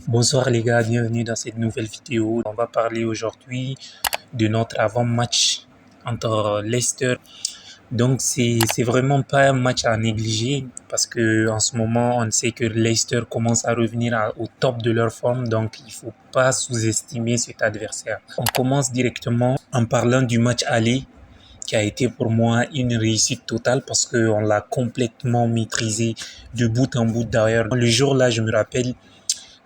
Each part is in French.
Bonsoir les gars, bienvenue dans cette nouvelle vidéo. On va parler aujourd'hui de notre avant-match entre Leicester. Donc c'est vraiment pas un match à négliger parce que en ce moment on sait que Leicester commence à revenir au top de leur forme, donc il faut pas sous-estimer cet adversaire. On commence directement en parlant du match aller qui a été pour moi une réussite totale parce qu'on l'a complètement maîtrisé de bout en bout d'ailleurs. Le jour-là, je me rappelle,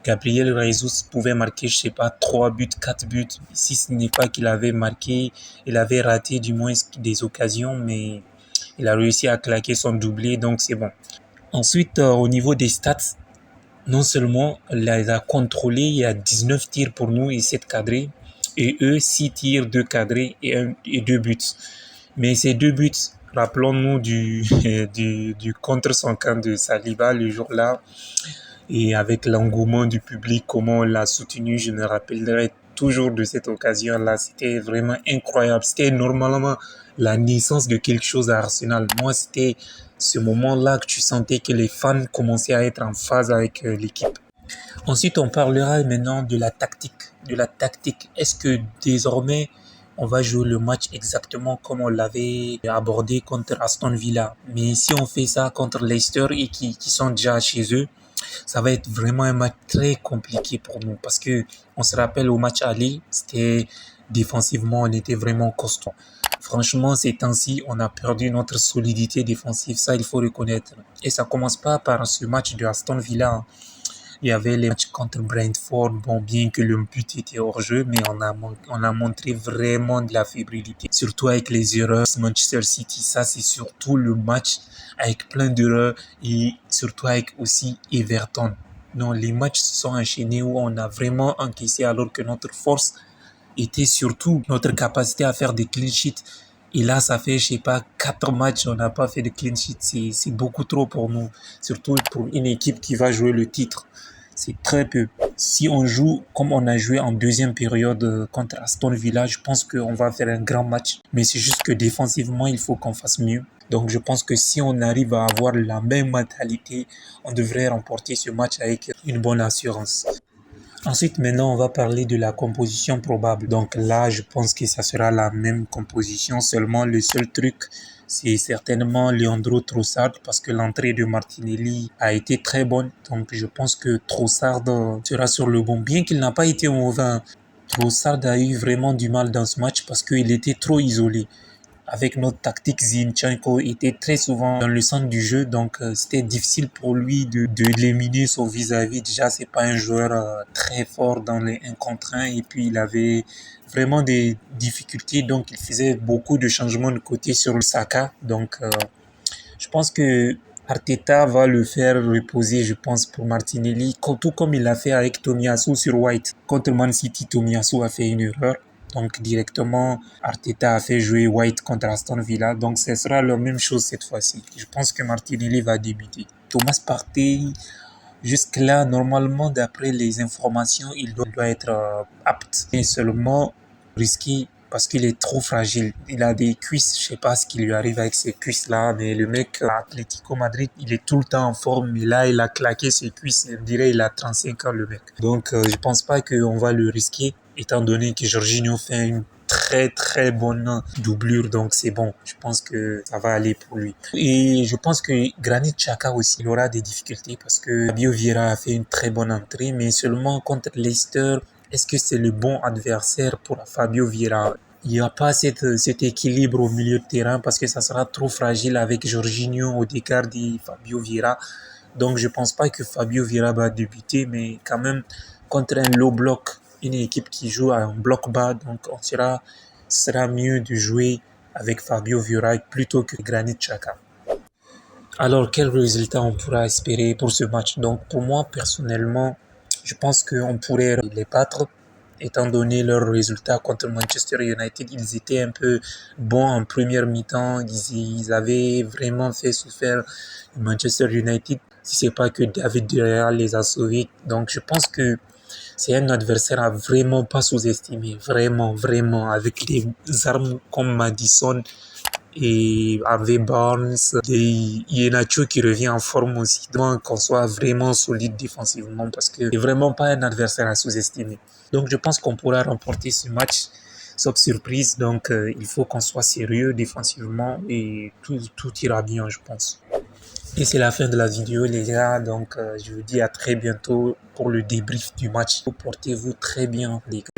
Gabriel Jesus pouvait marquer, je sais pas, 3 buts, 4 buts. Si ce n'est pas qu'il avait marqué, il avait raté du moins des occasions, mais il a réussi à claquer son doublé, donc c'est bon. Ensuite, au niveau des stats, non seulement il a contrôlé, il y a 19 tirs pour nous et 7 cadrés, et eux, 6 tirs, 2 cadrés et 2 buts. Mais ces 2 buts, rappelons-nous du contre son camp de Saliba le jour-là, et avec l'engouement du public, comment on l'a soutenu, je me rappellerai toujours de cette occasion-là. C'était vraiment incroyable. C'était normalement la naissance de quelque chose à Arsenal. Moi, c'était ce moment-là que tu sentais que les fans commençaient à être en phase avec l'équipe. Ensuite, on parlera maintenant de la tactique. De la tactique. Est-ce que désormais, on va jouer le match exactement comme on l'avait abordé contre Aston Villa? Mais si on fait ça contre Leicester et qui sont déjà chez eux, ça va être vraiment un match très compliqué pour nous parce que on se rappelle au match aller, c'était défensivement, on était vraiment costaud. Franchement, ces temps-ci, on a perdu notre solidité défensive, ça il faut reconnaître. Et ça commence pas par ce match de Aston Villa. Il y avait les matchs contre Brentford, bon, bien que le but était hors jeu, mais on a montré vraiment de la fébrilité, surtout avec les erreurs. Manchester City, ça c'est surtout le match avec plein d'erreurs et surtout avec aussi Everton. Donc les matchs se sont enchaînés où on a vraiment encaissé alors que notre force était surtout notre capacité à faire des clean sheets. Et là, ça fait, je sais pas, 4 matchs, on n'a pas fait de clean sheet. C'est beaucoup trop pour nous. Surtout pour une équipe qui va jouer le titre. C'est très peu. Si on joue comme on a joué en deuxième période contre Aston Villa, je pense qu'on va faire un grand match. Mais c'est juste que défensivement, il faut qu'on fasse mieux. Donc je pense que si on arrive à avoir la même mentalité, on devrait remporter ce match avec une bonne assurance. Ensuite, maintenant, on va parler de la composition probable. Donc là, je pense que ça sera la même composition, seulement le seul truc, c'est certainement Leandro Trossard parce que l'entrée de Martinelli a été très bonne. Donc je pense que Trossard sera sur le bon. Bien qu'il n'a pas été mauvais, Trossard a eu vraiment du mal dans ce match parce qu'il était trop isolé. Avec notre tactique, Zinchenko était très souvent dans le centre du jeu, donc c'était difficile pour lui de l'éliminer son vis-à-vis. Déjà, c'est pas un joueur très fort dans les 1 contre 1 et puis il avait vraiment des difficultés, donc il faisait beaucoup de changements de côté sur le Saka. Donc, je pense que Arteta va le faire reposer, je pense, pour Martinelli, tout comme il l'a fait avec Tomiyasu sur White. Contre Man City, Tomiyasu a fait une erreur. Donc directement, Arteta a fait jouer White contre Aston Villa. Donc ce sera la même chose cette fois-ci. Je pense que Martinelli va débuter. Thomas Partey, jusque-là, normalement, d'après les informations, il doit être apte. Et seulement risqué parce qu'il est trop fragile. Il a des cuisses, je sais pas ce qui lui arrive avec ces cuisses-là, mais le mec à Atlético Madrid, il est tout le temps en forme, mais là, il a claqué ses cuisses. On dirait il a 35 ans, le mec. Donc, je pense pas qu'on va le risquer, étant donné que Jorginho fait une très très bonne doublure, donc c'est bon. Je pense que ça va aller pour lui. Et je pense que Granit Xhaka aussi, il aura des difficultés parce que Fabio Vieira a fait une très bonne entrée, mais seulement contre Leicester. Est-ce que c'est le bon adversaire pour Fabio Vieira? Il n'y a pas cet équilibre au milieu de terrain parce que ça sera trop fragile avec Jorginho, Odegaard et Fabio Vieira. Donc je pense pas que Fabio Vieira va débuter, mais quand même contre un low block, une équipe qui joue à un bloc bas, donc sera mieux de jouer avec Fabio Vieira plutôt que Granit Xhaka. Alors quel résultat on pourra espérer pour ce match? Donc pour moi personnellement, je pense qu'on pourrait les battre étant donné leurs résultats contre Manchester United. Ils étaient un peu bons en première mi-temps. Ils avaient vraiment fait souffrir Manchester United. Si c'est pas que David De Gea les a sauvés. Donc je pense que c'est un adversaire à vraiment pas sous-estimer. Vraiment, vraiment. Avec des armes comme Madison et avec Barnes, et Iheanacho qui revient en forme aussi. Donc qu'on soit vraiment solide défensivement parce que c'est vraiment pas un adversaire à sous-estimer. Donc je pense qu'on pourra remporter ce match sauf surprise. Donc il faut qu'on soit sérieux défensivement et tout ira bien, je pense. Et c'est la fin de la vidéo les gars, donc je vous dis à très bientôt pour le débrief du match. Portez-vous très bien les gars.